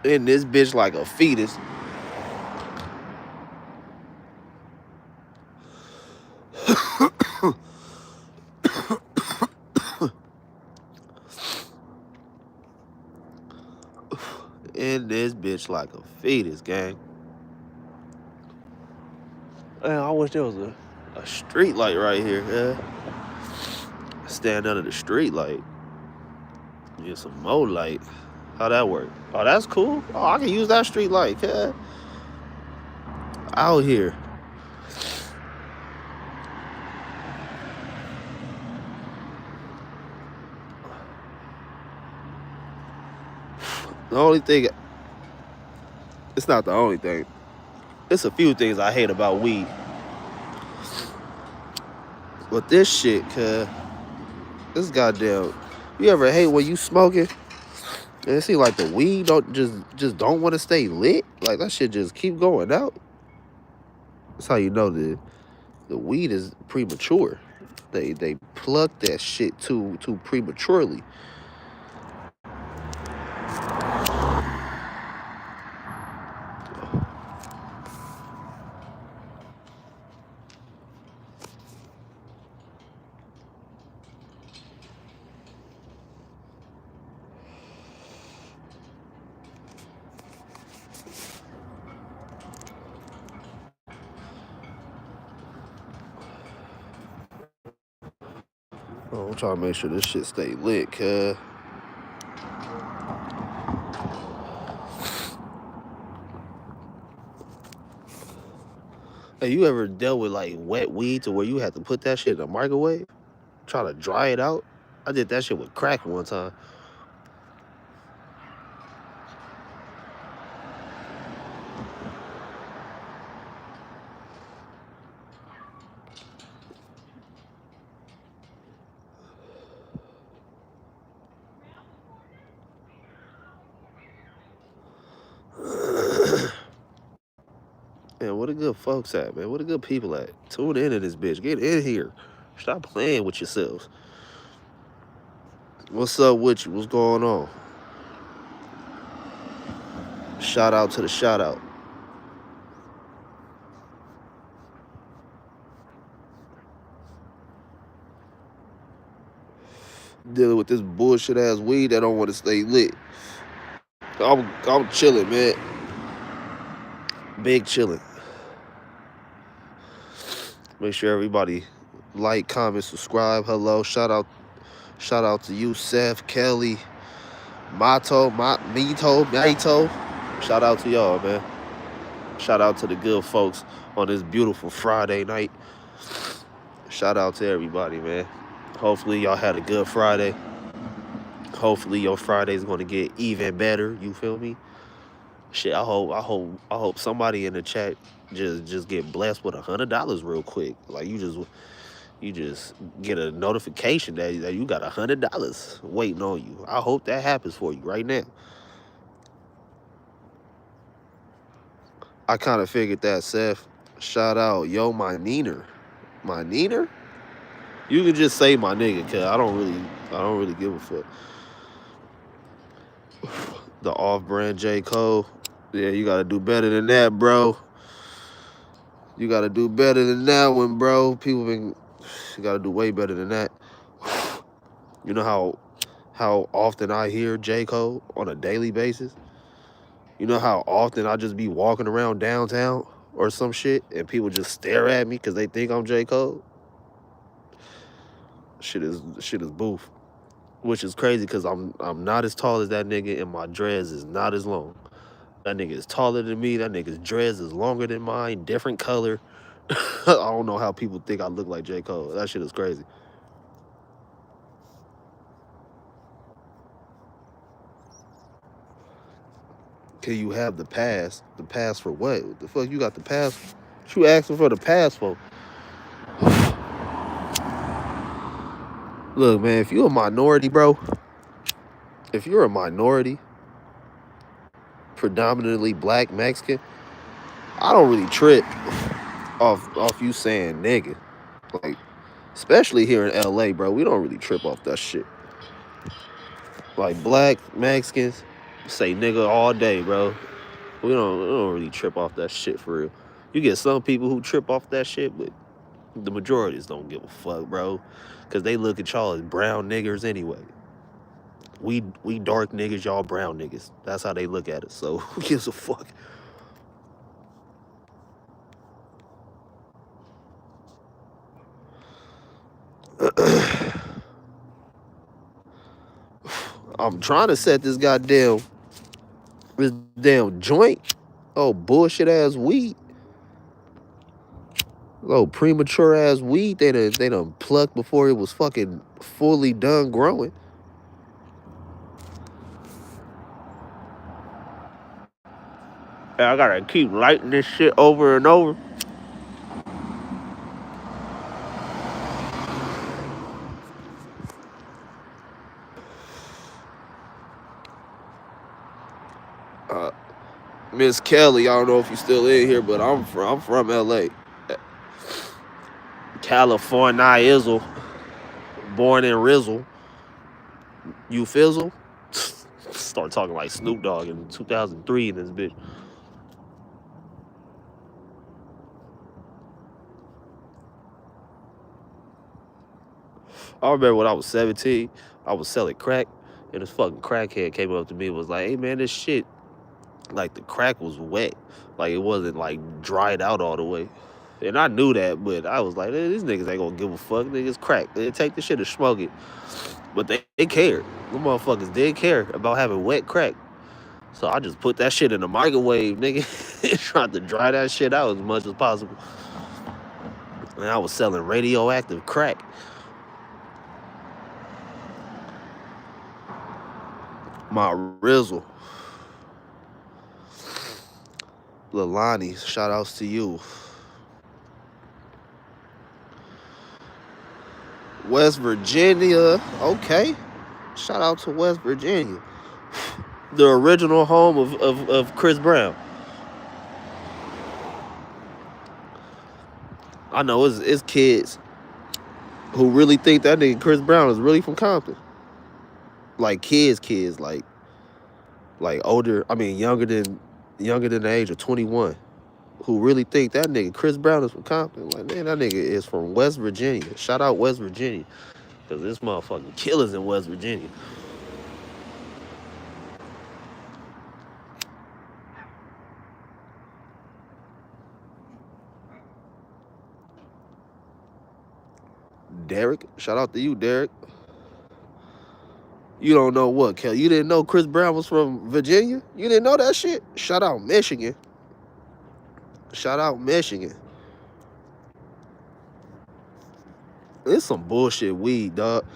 in this bitch like a fetus. In this bitch like a fetus, gang. Man, I wish there was a street light right here, yeah. Stand under the street light. Get some more light. How that work? Oh, that's cool. Oh, I can use that street light, yeah. Out here. The only thing, it's not the only thing. It's a few things I hate about weed. But this shit, cuz, this goddamn, you ever hate when you smoking? And it seems like the weed just don't want to stay lit. Like that shit just keep going out. That's how you know the weed is premature. They pluck that shit too prematurely. Oh, I'm trying to make sure this shit stay lit, cuz. Hey, you ever dealt with like wet weed to where you had to put that shit in the microwave? Try to dry it out? I did that shit with crack one time. Man, where the good folks at, man? Where the good people at? Tune into this bitch. Get in here. Stop playing with yourselves. What's up with you? What's going on? Shout out to the shout out. Dealing with this bullshit ass weed that don't want to stay lit. I'm chilling, man. Big chilling. Make sure everybody like, comment, subscribe. Hello, shout out to you, Seth, Kelly, Mito. Shout out to y'all, man. Shout out to the good folks on this beautiful Friday night. Shout out to everybody, man. Hopefully y'all had a good Friday. Hopefully your Friday's gonna get even better. You feel me? Shit, I hope somebody in the chat just get blessed with $100 real quick. Like you just get a notification that you got $100 waiting on you. I hope that happens for you right now. I kind of figured that, Seth. Shout out, yo, my neener. My neener? You can just say my nigga, cause I don't really give a fuck. The off-brand J. Cole. Yeah, you gotta do better than that, bro. You gotta do better than that one, bro. You gotta do way better than that. You know how often I hear J. Cole on a daily basis? You know how often I just be walking around downtown or some shit and people just stare at me because they think I'm J. Cole? Shit is boof. Which is crazy because I'm not as tall as that nigga and my dreads is not as long. That nigga is taller than me. That nigga's dreads is longer than mine, different color. I don't know how people think I look like J. Cole. That shit is crazy. Can you have the pass? The pass for what? What the fuck you got the pass? What you asking for the pass for? Look, man, if you're a minority, bro, if you're a minority, predominantly black Mexican, I don't really trip off you saying nigga. Like, especially here in LA, bro, we don't really trip off that shit. Like black Mexicans, Say nigga all day, bro. We don't really trip off that shit for real. You get some people who trip off that shit, but the majorities don't give a fuck, bro. Cause they look at y'all as brown niggers anyway. We dark niggas, y'all brown niggas. That's how they look at us. So who gives a fuck? I'm trying to set this damn joint. Oh, bullshit ass weed. Oh, premature ass weed. They done plucked before it was fucking fully done growing. And I gotta keep lighting this shit over and over. Miss Kelly, I don't know if you still in here, but I'm from LA. California Izzle. Born in Rizzle. You fizzle? Start talking like Snoop Dogg in 2003 in this bitch. I remember when I was 17, I was selling crack, and this fucking crackhead came up to me and was like, hey man, this shit, like the crack was wet. Like it wasn't like dried out all the way. And I knew that, but I was like, these niggas ain't gonna give a fuck. Niggas crack. They take the shit and smoke it. But they cared. The motherfuckers did care about having wet crack. So I just put that shit in the microwave, nigga. Tried to dry that shit out as much as possible. And I was selling radioactive crack. My Rizzle. Lilani, shout outs to you. West Virginia, okay. Shout out to West Virginia. The original home of Chris Brown. I know it's kids who really think that nigga Chris Brown is really from Compton. Like kids, like older, I mean younger than the age of 21, who really think that nigga Chris Brown is from Compton. Like, man, that nigga is from West Virginia. Shout out West Virginia. Because this motherfucking killers in West Virginia. Derek, shout out to you, Derek. You don't know what, Kelly? You didn't know Chris Brown was from Virginia? You didn't know that shit? Shout out Michigan. Shout out Michigan. It's some bullshit weed, dog.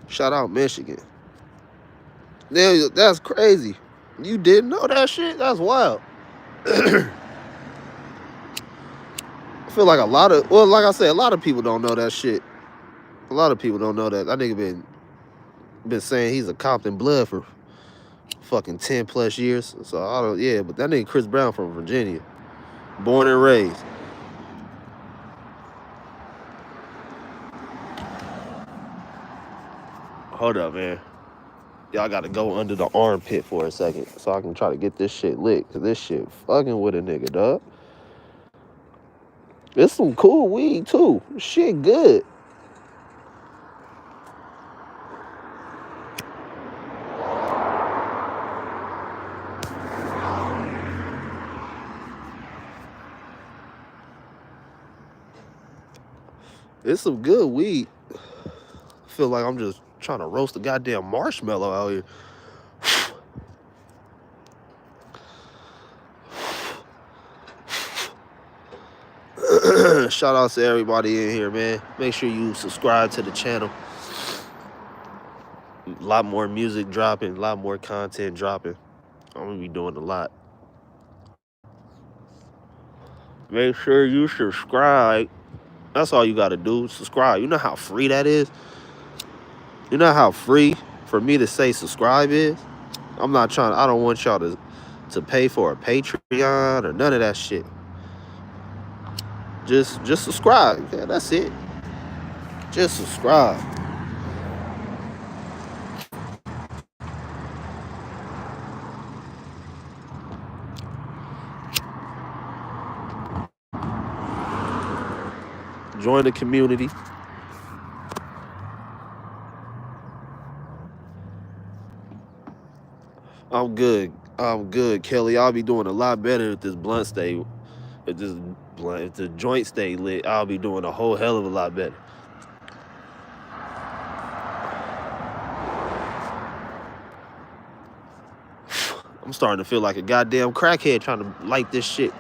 Shout out Michigan. Damn, that's crazy. You didn't know that shit? That's wild. I feel like like I said, a lot of people don't know that shit. A lot of people don't know that. That nigga been saying he's a Compton blood for fucking 10 plus years. So I don't, yeah, but that nigga Chris Brown from Virginia. Born and raised. Hold up, man. Y'all gotta go under the armpit for a second so I can try to get this shit lit. Cause this shit fucking with a nigga, dog. It's some cool weed too. Shit good. It's some good weed. I feel like I'm just trying to roast a goddamn marshmallow out here. Shout out to everybody in here, man. Make sure you subscribe to the channel. A lot more music dropping, a lot more content dropping. I'm gonna be doing a lot. Make sure you subscribe. That's all you gotta do. Subscribe. You know how free that is? You know how free for me to say subscribe is? I don't want y'all to pay for a Patreon or none of that shit. Just subscribe. Yeah, that's it. Just subscribe. Join the community. I'm good. I'm good, Kelly. I'll be doing a lot better if this blunt stay, if the joint stay lit. I'll be doing a whole hell of a lot better. I'm starting to feel like a goddamn crackhead trying to light this shit.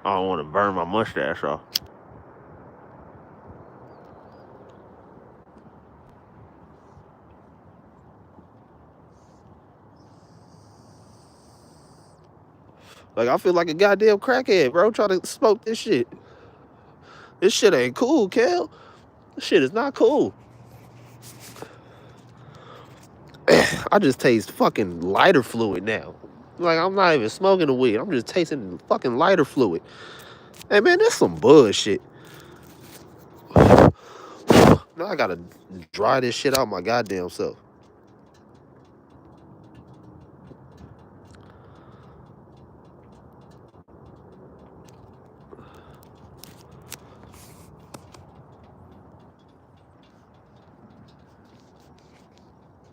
I don't want to burn my mustache off. Like, I feel like a goddamn crackhead, bro, trying to smoke this shit. This shit ain't cool, Kel. This shit is not cool. I just taste fucking lighter fluid now. Like, I'm not even smoking the weed. I'm just tasting fucking lighter fluid. Hey, man, that's some bullshit. Now I gotta dry this shit out my goddamn self.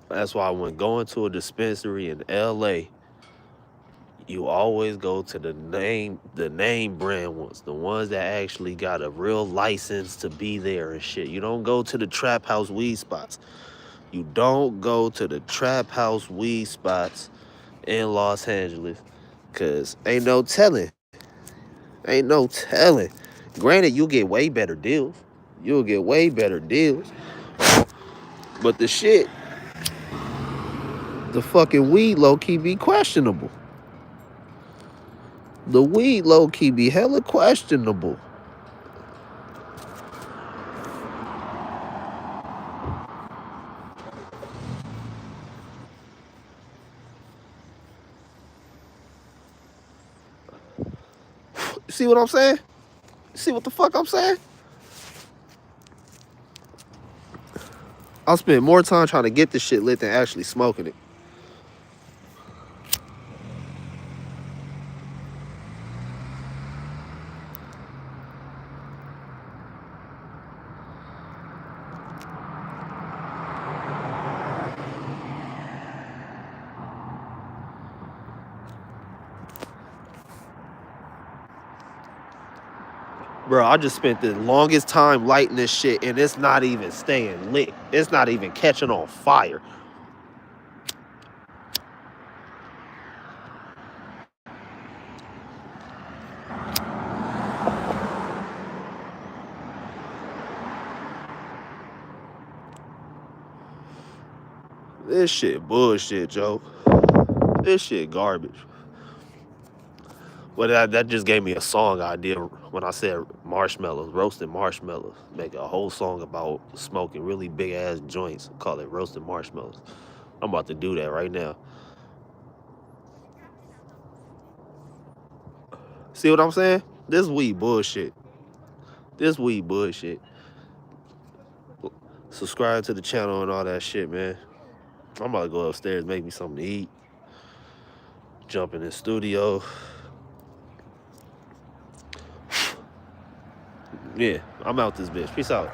That's why when going to a dispensary in LA, you always go to the name brand ones, the ones that actually got a real license to be there and shit. You don't go to the trap house weed spots. You don't go to the trap house weed spots in Los Angeles, cause ain't no telling. Ain't no telling. Granted, you'll get way better deals. You'll get way better deals. But the shit, the fucking weed low-key be questionable. The weed low-key be hella questionable. See what I'm saying? See what the fuck I'm saying? I'll spend more time trying to get this shit lit than actually smoking it. Bro, I just spent the longest time lighting this shit and it's not even staying lit. It's not even catching on fire. This shit bullshit, Joe. This shit garbage. Well, that just gave me a song idea when I said marshmallows, roasted marshmallows. Make a whole song about smoking really big ass joints. Call it roasted marshmallows. I'm about to do that right now. See what I'm saying? This weed bullshit. This weed bullshit. Subscribe to the channel and all that shit, man. I'm about to go upstairs, make me something to eat. Jump in the studio. Yeah, I'm out this bitch. Peace out.